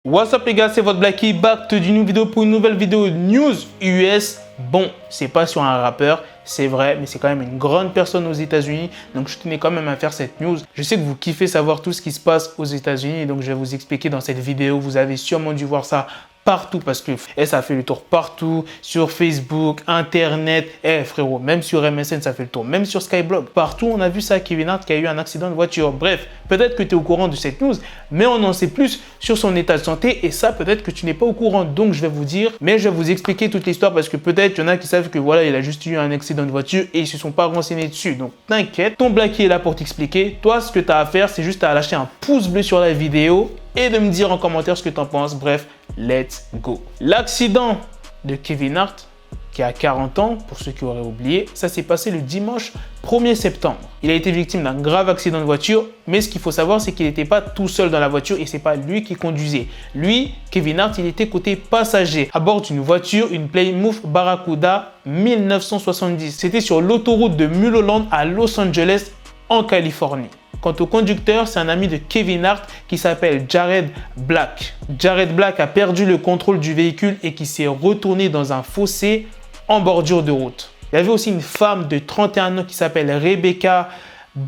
What's up les gars, c'est votre Blacky back d'une vidéo pour une nouvelle vidéo news US. Bon, c'est pas sur un rappeur, c'est vrai, mais c'est quand même une grande personne aux États-Unis, donc je tenais quand même à faire cette news. Je sais que vous kiffez savoir tout ce qui se passe aux États-Unis, donc je vais vous expliquer dans cette vidéo. Vous avez sûrement dû voir ça partout parce que ça fait le tour partout, sur Facebook, Internet, frérot, même sur MSN ça fait le tour, même sur Skyblog, partout on a vu ça, Kevin Hart qui a eu un accident de voiture. Bref, peut-être que tu es au courant de cette news, mais on en sait plus sur son état de santé et ça peut-être que tu n'es pas au courant, donc je vais vous dire, mais je vais vous expliquer toute l'histoire parce que peut-être il y en a qui savent que voilà, il a juste eu un accident de voiture et ils se sont pas renseignés dessus, donc t'inquiète, ton Blacky est là pour t'expliquer. Toi, ce que tu as à faire, c'est juste à lâcher un pouce bleu sur la vidéo et de me dire en commentaire ce que tu en penses. Bref, let's go. L'accident de Kevin Hart, qui a 40 ans, pour ceux qui auraient oublié, ça s'est passé le dimanche 1er septembre. Il a été victime d'un grave accident de voiture, mais ce qu'il faut savoir, c'est qu'il n'était pas tout seul dans la voiture et c'est pas lui qui conduisait. Lui, Kevin Hart, il était côté passager, à bord d'une voiture, une Plymouth Barracuda 1970. C'était sur l'autoroute de Mulholland à Los Angeles, en Californie. Quant au conducteur, c'est un ami de Kevin Hart qui s'appelle Jared Black. Jared Black a perdu le contrôle du véhicule et qui s'est retourné dans un fossé en bordure de route. Il y avait aussi une femme de 31 ans qui s'appelle Rebecca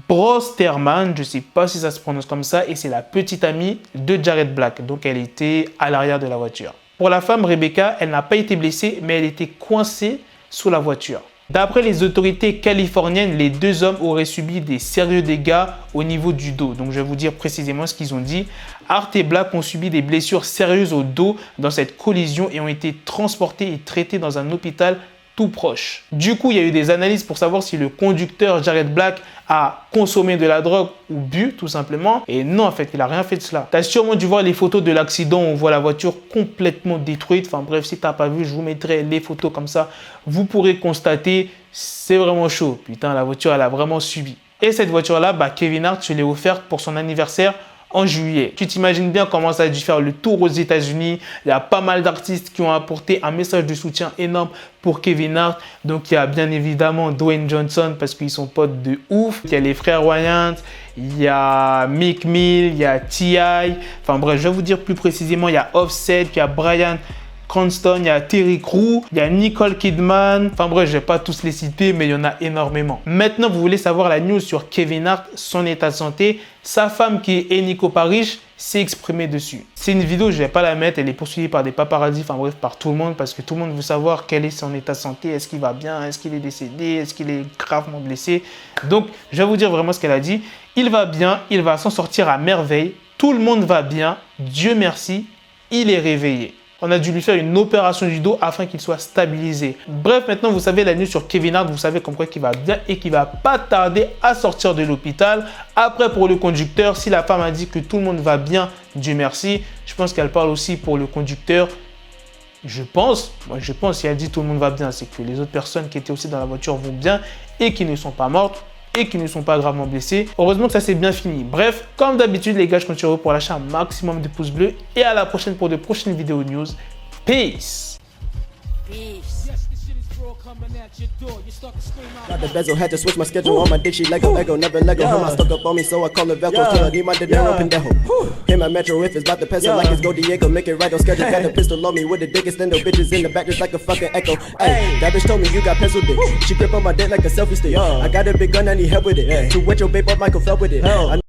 Brosterman, je ne sais pas si ça se prononce comme ça, et c'est la petite amie de Jared Black. Donc elle était à l'arrière de la voiture. Pour la femme Rebecca, elle n'a pas été blessée, mais elle était coincée sous la voiture. D'après les autorités californiennes, les deux hommes auraient subi des sérieux dégâts au niveau du dos. Donc je vais vous dire précisément ce qu'ils ont dit. Hart et Black ont subi des blessures sérieuses au dos dans cette collision et ont été transportés et traités dans un hôpital tout proche. Du coup, il y a eu des analyses pour savoir si le conducteur Jared Black a consommé de la drogue ou bu tout simplement. Et non, en fait, il n'a rien fait de cela. Tu as sûrement dû voir les photos de l'accident où on voit la voiture complètement détruite. Enfin bref, si tu n'as pas vu, je vous mettrai les photos comme ça. Vous pourrez constater, c'est vraiment chaud. Putain, la voiture, elle a vraiment subi. Et cette voiture-là, Kevin Hart, je l'ai offerte pour son anniversaire en juillet. Tu t'imagines bien comment ça a dû faire le tour aux États-Unis. Il y a pas mal d'artistes qui ont apporté un message de soutien énorme pour Kevin Hart. Donc il y a bien évidemment Dwayne Johnson parce qu'ils sont potes de ouf. Il y a les frères Wayans, il y a Meek Mill, il y a T.I. Enfin bref, je vais vous dire plus précisément, il y a Offset, il y a Bryan Cranston, il y a Terry Crews, il y a Nicole Kidman. Enfin bref, je ne vais pas tous les citer, mais il y en a énormément. Maintenant, vous voulez savoir la news sur Kevin Hart, son état de santé. Sa femme, qui est Eniko Parrish, s'est exprimée dessus. C'est une vidéo, je ne vais pas la mettre, elle est poursuivie par des paparazzis, enfin bref, par tout le monde, parce que tout le monde veut savoir quel est son état de santé. Est-ce qu'il va bien? Est-ce qu'il est décédé? Est-ce qu'il est gravement blessé? Donc, je vais vous dire vraiment ce qu'elle a dit. Il va bien, il va s'en sortir à merveille. Tout le monde va bien. Dieu merci, il est réveillé. On a dû lui faire une opération du dos afin qu'il soit stabilisé. Bref, maintenant, vous savez la news sur Kevin Hart. Vous savez comme quoi qu'il va bien et qu'il ne va pas tarder à sortir de l'hôpital. Après, pour le conducteur, si la femme a dit que tout le monde va bien, Dieu merci, je pense qu'elle parle aussi pour le conducteur. Je pense, si elle dit tout le monde va bien, c'est que les autres personnes qui étaient aussi dans la voiture vont bien et qui ne sont pas mortes et qui ne sont pas gravement blessés. Heureusement que ça s'est bien fini. Bref, comme d'habitude les gars, je compte sur vous pour lâcher un maximum de pouces bleus et à la prochaine pour de prochaines vidéos news. Peace. Got the bezel, had to switch my schedule on my dick, she Lego, never Lego. Him, I stuck up on me, so I call it Velcro. Till I need my dinero pendejo. Him, my metro, if it's about to peso, like it's Go Diego, make it right on schedule. Got the pistol on me with the dick, extend the bitches in the back just like a fucking echo. Hey, that bitch told me you got pencil dick. She grip on my dick like a selfie stick. I got a big gun, I need help with it. To wet your babe up, Michael fell with it.